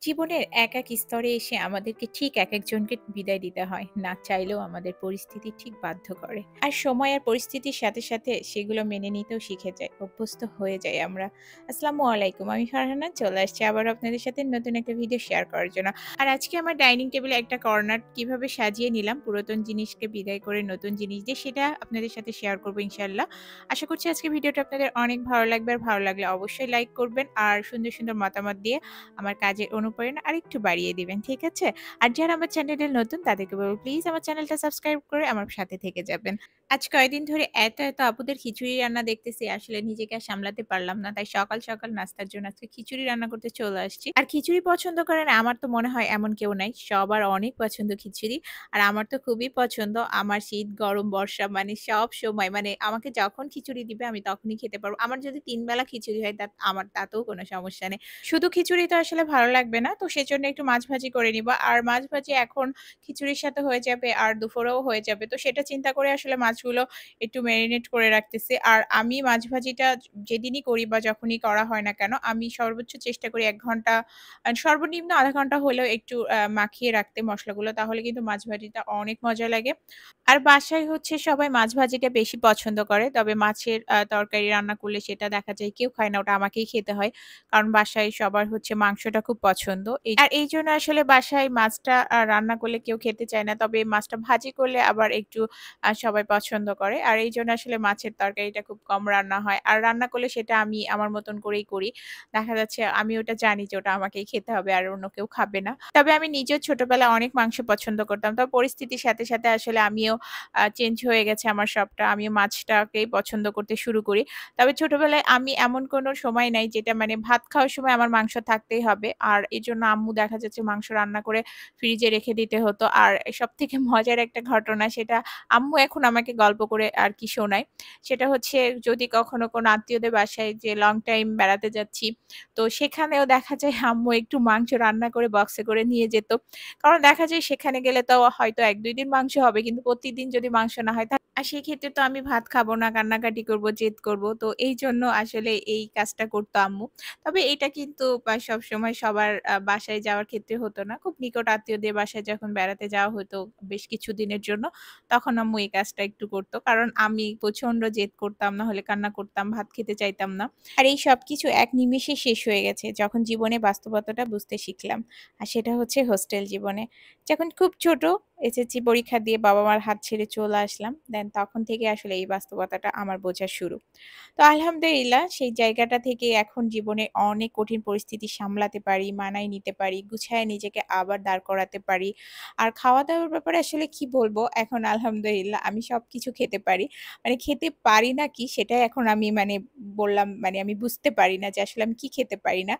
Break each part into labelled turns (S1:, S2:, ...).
S1: জীবনের এক স্তরে এসে আমাদেরকে ঠিক একেকজনকে বিদায় দিতে হয়। না চাইলেও আমাদের পরিস্থিতি ঠিক বাধ্য করে। আর সময় আর পরিস্থিতির সাথে সেগুলো মেনে নিতেও শিখে যাই। অভ্যস্ত হয়ে যাই আমরা। আসসালামু আলাইকুম। আমি ফারহানা চলে আসছি আবারও আপনাদের সাথে নতুন একটা ভিডিও শেয়ার করার জন্য। আর আজকে আমার ডাইনিং টেবিলে একটা কর্নার কিভাবে সাজিয়ে নিলাম পুরাতন জিনিসকে বিদায় করে নতুন জিনিস দিয়ে সেটা আপনাদের সাথে শেয়ার করব ইনশাআল্লাহ। আশা করছি আজকে ভিডিওটা আপনাদের অনেক ভালো লাগবে। আর ভালো লাগলে অবশ্যই লাইক করবেন আর সুন্দর মতামত দিয়ে আমার কাজের অনুপ্রেরণা আরেকটু বাড়িয়ে দিবেন। ঠিক আছে? আর যারা আমার চ্যানেলে নতুন তাদেরকে বলব প্লিজ আমার চ্যানেলটা সাবস্ক্রাইব করে আমার সাথে থেকে যাবেন। আজ কয়েকদিন ধরে এত আপুদের খিচুড়ি রান্না দেখতেছি আসলে নিজেকে আর সামলাতে পারলাম না। তাই সকাল নাস্তার জন্য আজকে খিচুড়ি রান্না করতে চলে আসছি। আর খিচুড়ি পছন্দ করে না আমার তো মনে হয় এমন কেউ নাই। সবার অনেক পছন্দ খিচুড়ি। আর আমার তো খুবই পছন্দ। আমার শীত, গরম, বর্ষা মানে সব সময় মানে আমাকে যখন খিচুড়ি দিবে আমি তখনই খেতে পারব। আমার যদি ৩ বেলা খিচুড়ি হয় আমার তাতেও কোনো সমস্যা নেই। শুধু খিচুড়ি তো আসলে ভালো লাগবে না। তো সেজন্য একটু মাছ ভাজি করে নিব। আর মাছ ভাজি এখন খিচুড়ির সাথে হয়ে যাবে আর দুপুরেও হয়ে যাবে। তো সেটা চিন্তা করে আসলে মাছগুলো একটু মেরিনেট করে রাখতেছি। আর আমি মাছ ভাজিটা যেদিনই করি বা যখনই করা হয় না কেন, আমি সর্বোচ্চ চেষ্টা করি ১ ঘন্টা সর্বনিম্ন ০.৫ ঘন্টা হলেও একটু মাখিয়ে রাখতে মসলাগুলো। তাহলে কিন্তু মাছ ভাজিটা অনেক মজা লাগে। আর বাসায় হচ্ছে সবাই মাছ ভাজিটা বেশি পছন্দ করে। তবে মাছের তরকারি রান্না করলে সেটা দেখা যায় কেউ খায় না। ওটা আমাকেই খেতে হয়। কারণ বাসায় সবার হচ্ছে মাংসটা খুব পছন্দ। আর এইজন্য আসলে বাসায় মাছটা রান্না করলে কেউ খেতে চায় না। তবে মাছটা ভাজি করলে আবার একটু সবাই পছন্দ করে। আর এইজন্য আসলে মাছের তরকারিটা খুব কম রান্না হয়। আর রান্না করলে সেটা আমি আমার মতন করেই করি। দেখা যাচ্ছে আমি ওটা জানি যে ওটা আমাকেই খেতে হবে আর অন্য কেউ খাবে না। তবে আমি নিজেও ছোটবেলায় অনেক মাংস পছন্দ করতাম। তবে পরিস্থিতির সাথে আসলে আমিও চেঞ্জ হয়ে গেছে আমার সবটা। আমিও মাছটাকেই পছন্দ করতে শুরু করি। তবে ছোটবেলায় আমি এমন কোনো সময় নাই যেটা মানে ভাত খাওয়ার সময় আমার মাংস থাকতেই হবে। আর এজন্য আম্মু দেখা যাচ্ছে মাংস রান্না করে ফ্রিজে রেখে দিতে হতো। আর সবথেকে মজার একটা ঘটনা সেটা আম্মু এখন আমাকে গল্প করে আরকি শোনায়। সেটা হচ্ছে যদি কখনো কোনো আত্মীয়দের বাসায় যে লং টাইম বেড়াতে যাচ্ছি, তো সেখানেও দেখা যায় আম্মু একটু মাংস রান্না করে বক্সে করে নিয়ে যেত। কারণ দেখা যায় সেখানে গেলে তো হয়তো ১-২ দিন মাংস হবে কিন্তু প্রতিদিন যদি মাংস না হয় আর সেক্ষেত্রে তো আমি ভাত খাবো না, কান্নাকাটি করব, জেদ করব। তো এইজন্য আসলে এই কাজটা করতো আম্মু। তবে এটা কিন্তু সবসময় সবার বাসায় যাওয়ার ক্ষেত্রে হতো না। খুব নিকট আত্মীয়দের বাসায় যখন বেড়াতে যাওয়া হতো বেশ কিছুদিনের জন্য, তখন আম্মু এই কাজটা একটু করতো। কারণ আমি প্রচন্ড জেদ করতাম, না হলে কান্না করতাম, ভাত খেতে চাইতাম না। আর এই সবকিছু এক নিমেষে শেষ হয়ে গেছে যখন জীবনে বাস্তবতাটা বুঝতে শিখলাম। আর সেটা হচ্ছে হোস্টেল জীবনে। যখন খুব ছোট এসএসসি পরীক্ষা দিয়ে বাবা-মার হাত ছেড়ে চলে আসলাম। দেন তখন থেকে আসলে এই বাস্তবতাটা আমার বোঝা শুরু। তো আলহামদুলিল্লাহ সেই জায়গাটা থেকে এখন জীবনে অনেক কঠিন পরিস্থিতি সামলাতে পারি, মানায় নিতে পারি, গুছায় নিজেকে আবার দাঁড় করাতে পারি। আর খাওয়া-দাওয়ার ব্যাপারে আসলে কি বলবো? এখন আলহামদুলিল্লাহ আমি সবকিছু খেতে পারি। মানে খেতে পারি না কি সেটাই এখন আমি মানে বললাম মানে আমি বুঝতে পারি না যে আসলে আমি কি খেতে পারি না।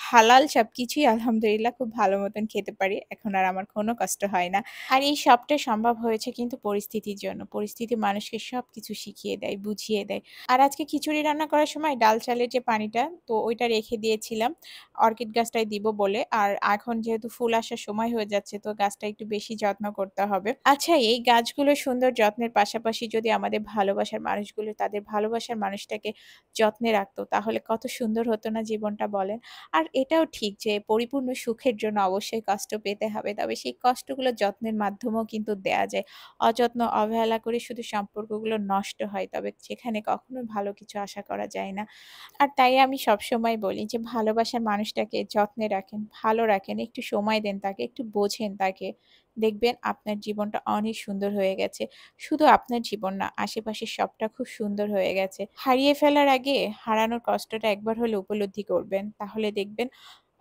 S1: হালাল সবকিছুই আলহামদুলিল্লাহ খুব ভালো মতন খেতে পারি। এখন আর আমার কোনো কষ্ট হয় না। আর এই সবটা সম্ভব হয়েছে কিন্তু পরিস্থিতির জন্য। পরিস্থিতি মানুষকে সবকিছু শিখিয়ে দেয়, বুঝিয়ে দেয়। আর আজকে খিচুড়ি রান্না করার সময় ডাল চালের যে পানিটা, তো ওইটা রেখে দিয়েছিলাম অর্কিড গাছটায় দিব বলে। আর এখন যেহেতু ফুল আসার সময় হয়ে যাচ্ছে, তো গাছটা একটু বেশি যত্ন করতে হবে। আচ্ছা এই গাছগুলোর সুন্দর যত্নের পাশাপাশি যদি আমাদের ভালোবাসার মানুষগুলো তাদের ভালোবাসার মানুষটাকে যত্নে রাখতো, তাহলে কত সুন্দর হতো না জীবনটা বলেন? আর এটাও ঠিক যে পরিপূর্ণ সুখের জন্য অবশ্যই কষ্ট পেতে হবে। তবে সেই কষ্টগুলো যত্নের মাধ্যমেও কিন্তু দেয়া যায়। অযত্ন অবহেলা করে শুধু সম্পর্কগুলো নষ্ট হয়। তবে সেখানে কখনোই ভালো কিছু আশা করা যায় না। আর তাই আমি সবসময় বলি যে ভালোবাসার মানুষটাকে যত্নে রাখেন, ভালো রাখেন, একটু সময় দেন তাকে, একটু বোঝেন তাকে। দেখবেন আপনার জীবনটা অনেক সুন্দর হয়ে গেছে। শুধু আপনার জীবন না, আশেপাশের সবটা খুব সুন্দর হয়ে গেছে। হারিয়ে ফেলার আগে হারানোর কষ্টটা একবার হলে উপলব্ধি করবেন। তাহলে দেখবেন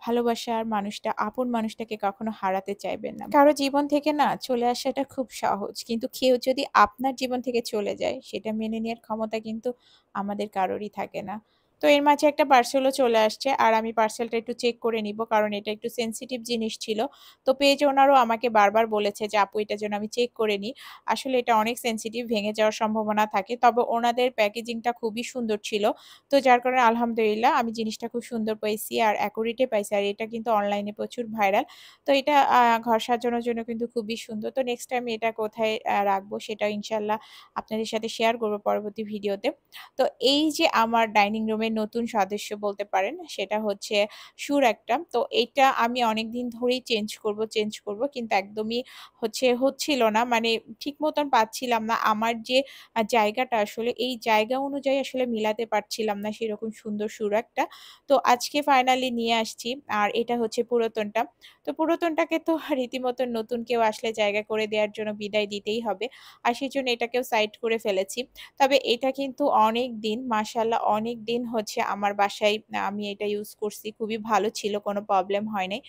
S1: ভালোবাসার মানুষটা, আপন মানুষটাকে কখনো হারাতে চাইবেন না। কারো জীবন থেকে না চলে আসাটা খুব সহজ। কিন্তু কেউ যদি আপনার জীবন থেকে চলে যায়, সেটা মেনে নেয়ার ক্ষমতা কিন্তু আমাদের কারোরই থাকে না। তো এর মাঝে একটা পার্সেলও চলে আসছে। আর আমি পার্সেলটা একটু চেক করে নিবো। কারণ এটা একটু সেনসিটিভ জিনিস ছিল। তো পেজ ওনারও আমাকে বারবার বলেছে যে, "আপু এটা যেন আমি চেক করে নিই।" আসলে এটা অনেক সেনসিটিভ, ভেঙে যাওয়ার সম্ভাবনা থাকে। তবে ওনাদের প্যাকেজিংটা খুবই সুন্দর ছিল। তো যার কারণে আলহামদুলিল্লাহ আমি জিনিসটা খুব সুন্দর পাইছি আর অ্যাকুরেট এ পাইছি। আর এটা কিন্তু অনলাইনে প্রচুর ভাইরাল। তো এটা ঘর সাজানোর জন্য কিন্তু খুবই সুন্দর। তো নেক্সট টাইম এটা কোথায় রাখবো সেটাও ইনশাআল্লাহ আপনাদের সাথে শেয়ার করব পরবর্তী ভিডিওতে। তো এই যে আমার ডাইনিং রুমে বাসায় নতুন সদস্য বলতে পারেন। সেটা হচ্ছে সুরাকটা। তো এইটা আমি অনেকদিন ধরেই চেঞ্জ করব। কিন্তু একদমই হচ্ছিল না। মানে ঠিক মতন পাচ্ছিলাম না। আমার যে জায়গাটা আসলে এই জায়গা অনুযায়ী আসলে মিলাতে পারছিলাম না সেরকম সুন্দর সুরাকটা। তো আজকে ফাইনালি নিয়ে আসছি। আর এটা হচ্ছে পুরাতনটা। তো পুরাতনটাকে তো রীতিমতো নতুন কেউ আসলে জায়গা করে দেওয়ার জন্য বিদায় দিতেই হবে। আর সেজন্য এটাকেও সাইড করে ফেলেছি। তবে এটা কিন্তু অনেকদিন মাশাআল্লাহ অনেকদিন আমার বাসায় আমি এটা ইউজ করছি। খুবই ভালো ছিল, কোনো প্রবলেম হয় নাই।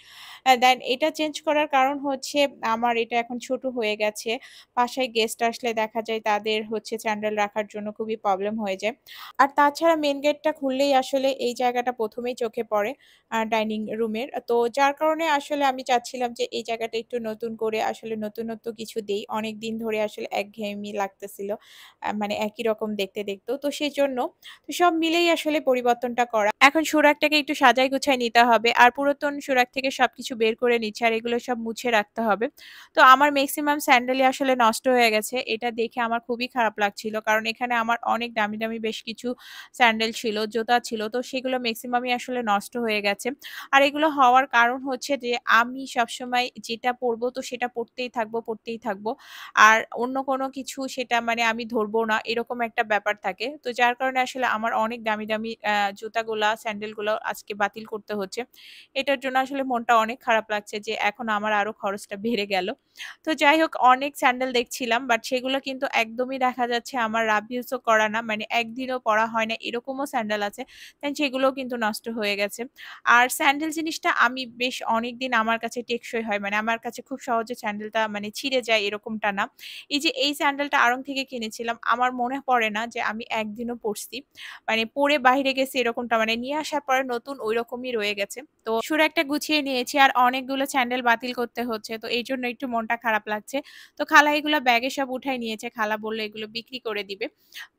S1: দেন এটা চেঞ্জ করার কারণ হচ্ছে আমার এটা এখন ছোট হয়ে গেছে। বাসায় গেস্ট আসলে দেখা যায় তাদের স্যান্ডেল রাখার জন্য খুবই প্রবলেম হয়ে যায়। আর তাছাড়া মেইন গেটটা খুললেই আসলে এই জায়গাটা ১ম এই চোখে পড়ে ডাইনিং রুমের। তো যার কারণে আসলে আমি চাচ্ছিলাম যে এই জায়গাটা একটু নতুন করে আসলে নতুনত্ব কিছু দেই। অনেকদিন ধরে আসলে একঘেয়েমি লাগতেছিল। মানে একই রকম দেখতেও। তো সেজন্য সব মিলেই আসলে পরিবর্তনটা করা। এখন সুরাকটাকে একটু সাজাই গুছায় নিতে হবে। আর পুরাতন সুরাক থেকে সবকিছু বের করে নিচ্ছি। আর এগুলো সব মুছে রাখতে হবে। তো আমার মেক্সিমাম স্যান্ডেলই আসলে নষ্ট হয়ে গেছে। এটা দেখে আমার খুবই খারাপ লাগছিল। কারণ এখানে আমার অনেক দামি বেশ কিছু স্যান্ডেল ছিল, জুতা ছিল। তো সেগুলো মেক্সিমামই আসলে নষ্ট হয়ে গেছে। আর এগুলো হওয়ার কারণ হচ্ছে যে আমি সবসময় যেটা পড়বো তো সেটা পড়তেই থাকবো। আর অন্য কোনো কিছু সেটা মানে আমি ধরবো না, এরকম একটা ব্যাপার থাকে। তো যার কারণে আসলে আমার অনেক দামি জুতাগুলা, স্যান্ডেলগুলো আজকে বাতিল করতে হচ্ছে। এটার জন্য আসলে মনটা অনেক খারাপ লাগছে যে এখন আমার আরো খরচটা বেড়ে গেল। তো যাই হোক অনেক স্যান্ডেল দেখছিলাম বাট সেগুলো কিন্তু একদমই দেখা যাচ্ছে আমার রাব ইউজও করা না। মানে একদিনও পরা হয় না এরকমও স্যান্ডেল আছে। দেন সেগুলোও কিন্তু নষ্ট হয়ে গেছে। আর স্যান্ডেল জিনিসটা আমি বেশ অনেকদিন আমার কাছে টেকসই হয়। মানে আমার কাছে খুব সহজে স্যান্ডেলটা মানে ছিঁড়ে যায় এরকমটা না। এই যে এই স্যান্ডেলটা আড়ং থেকে কিনেছিলাম আমার মনে পড়ে না যে আমি একদিনও পড়ছি। মানে পরে বাহিরে গেছি এরকমটা মানে নিয়ে আসার পরে নতুন ঐরকমই রয়ে গেছে। তো একটা গুছিয়ে নিয়েছি আর অনেকগুলো স্যান্ডেল বাতিল করতে হচ্ছে। তো এইজন্য একটু মনটা খারাপ লাগছে। তো খালা এগুলা ব্যাগে সব উঠায় নিয়েছে। খালা বলল এগুলো বিক্রি করে দিবে।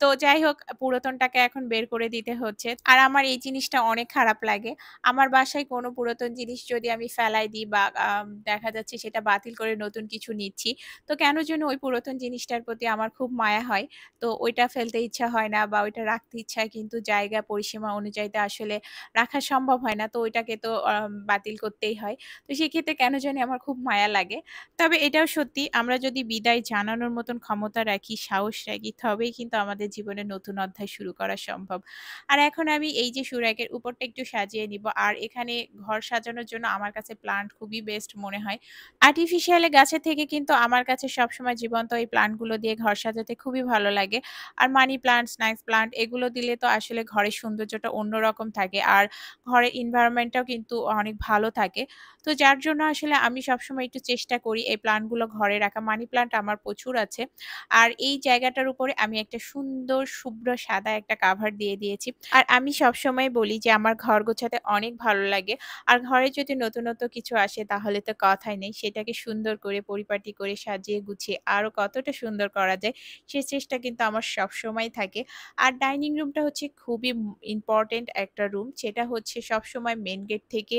S1: তো যাই হোক পুরাতনটাকে এখন বের করে দিতে হচ্ছে। আর আমার এই জিনিসটা অনেক খারাপ লাগে। আমার বাসায় কোনো পুরাতন জিনিস যদি আমি ফেলাই দিই বা দেখা যাচ্ছে সেটা বাতিল করে নতুন কিছু নিচ্ছি। তো কেন যেন ওই পুরাতন জিনিসটার প্রতি আমার খুব মায়া হয়। তো ওইটা ফেলতে ইচ্ছা হয় না বা ওইটা রাখতে ইচ্ছা হয় কিন্তু জায়গা পরিসীমা অনুযায়ী তো আসলে রাখা সম্ভব হয় না। তো ওইটাকে তো বাতিল করতেই হয়। তো সেক্ষেত্রে কেন জানি আমার খুব মায়া লাগে। তবে এটাও সত্যি আমরা যদি বিদায় জানানোর মতন ক্ষমতা রাখি, সাহস রাখি তবেই কিন্তু আমাদের জীবনে নতুন অধ্যায় শুরু করা সম্ভব। আর এখন আমি এই যে সুরাকের উপরটা একটু সাজিয়ে নিব। আর এখানে ঘর সাজানোর জন্য আমার কাছে প্লান্ট খুবই বেস্ট মনে হয়। আর্টিফিশিয়াল গাছের থেকে কিন্তু আমার কাছে সবসময় জীবন্ত এই প্লান্ট গুলো দিয়ে ঘর সাজাতে খুবই ভালো লাগে। আর মানি প্লান্ট, স্নেক প্লান্ট এগুলো দিলে তো আসলে ঘরের সৌন্দর্যটা অন্যরকম থাকে। আর ঘরের এনভায়রনমেন্টটাও কিন্তু অনেক ভালো থাকে। তো যার জন্য আসলে আমি সবসময় একটু চেষ্টা করি এই প্লান্ট গুলো ঘরে রাখা। মানি প্লান্ট আমার প্রচুর আছে। আর এই জায়গাটার উপরে আমি একটা সুন্দর শুভ্র সাদা একটা কাভার দিয়ে দিয়েছি। আর আমি সবসময় বলি যে আমার ঘর গোছাতে অনেক ভালো লাগে। আর ঘরে যদি নতুনত্ব কিছু আসে তাহলে তো কথাই নেই। সেটাকে সুন্দর করে পরিপাটি করে সাজিয়ে গুছিয়ে আরো কতটা সুন্দর করা যায় সে চেষ্টা কিন্তু আমার সবসময় থাকে। আর ডাইনিং রুমটা হচ্ছে খুবই ইম্পোর্টেন্ট একটা রুম। যেটা সবসময় মেইন গেট থেকে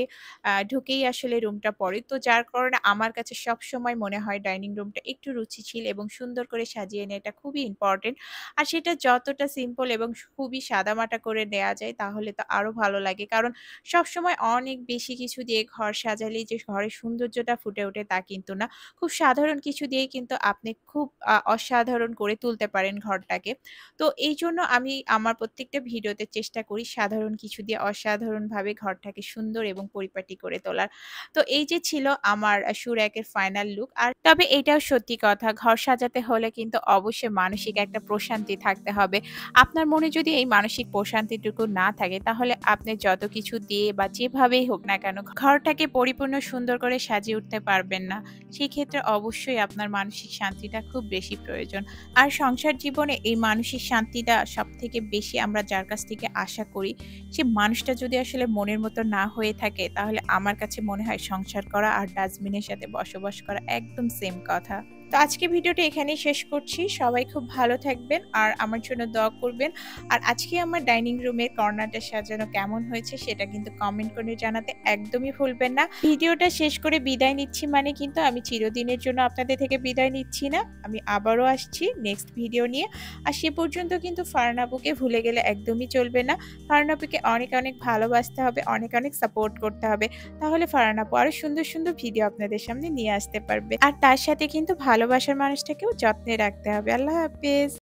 S1: ঢুকেই আসলে রুমটা পড়ে। তো যার কারণে আমার কাছে সবসময় মনে হয় ডাইনিং রুমটা একটু রুচিশীল এবং সুন্দর করে সাজিয়ে নেওয়াটা খুবই ইম্পোর্টেন্ট। আর সেটা যতটা সিম্পল এবং খুবই সাদামাটা করে নেয়া যায় তাহলে তো আরো ভালো লাগে। কারণ সবসময় অনেক বেশি কিছু দিয়ে ঘর সাজালেই যে ঘরের সৌন্দর্যটা ফুটে ওঠে তা কিন্তু না। খুব সাধারণ কিছু দিয়েই কিন্তু আপনি খুব অসাধারণ করে তুলতে পারেন ঘরটাকে। তো এইজন্য আমি আমার প্রত্যেকটা ভিডিওতে চেষ্টা করি সাধারণ কিছু দিয়ে অসাধারণভাবে ঘরটাকে সুন্দর এবং পরিপাটি করে তোলার। তো এই যে ছিল আমার সুরাকের ফাইনাল লুক। আর তবে এটাও সত্যি কথা ঘর সাজাতে হলে কিন্তু অবশ্যই মানসিক একটা প্রশান্তি থাকতে হবে। আপনার মনে যদি এই মানসিক প্রশান্তিটুকু না থাকে তাহলে আপনি যত কিছু দিয়ে বা যেভাবেই হোক না কেন ঘরটাকে পরিপূর্ণ সুন্দর করে সাজিয়ে উঠতে পারবেন না। সেক্ষেত্রে অবশ্যই আপনার মানসিক শান্তিটা খুব বেশি প্রয়োজন। আর সংসার জীবনে এই মানসিক শান্তিটা সবথেকে বেশি আমরা যার কাছ থেকে আশা করি, সে মানুষটা যদি আসলে মনের মতো না হয়ে থাকে তাহলে আমার কাছে মনে হয় সংসার করা আর ডাস্টবিনের সাথে বসবাস করা একদম সেম কথা। তো আজকে ভিডিওটা এখানেই শেষ করছি। সবাই খুব ভালো থাকবেন আর আমার জন্য দোয়া করবেন। আর আজকে আমার ডাইনিং রুমের কর্নারটা সাজানো কেমন হয়েছে সেটা কিন্তু কমেন্ট করে জানাতে একদমই ভুলবেন না। ভিডিওটা শেষ করে বিদায় নিচ্ছি মানে কিন্তু আমি চিরদিনের জন্য আপনাদের থেকে বিদায় নিচ্ছি না। আমি আবারও আসছি নেক্সট ভিডিও নিয়ে। আর সে পর্যন্ত কিন্তু ফারহান আপুকে ভুলে গেলে একদমই চলবে না। ফারহান আপুকে অনেক অনেক ভালোবাসতে হবে, অনেক অনেক সাপোর্ট করতে হবে। তাহলে ফারহান আপু আরো সুন্দর সুন্দর ভিডিও আপনাদের সামনে নিয়ে আসতে পারবে। আর তার সাথে কিন্তু ভালোবাসার মানুষটাকেও যত্নে রাখতে হবে। আল্লাহ হাফেজ।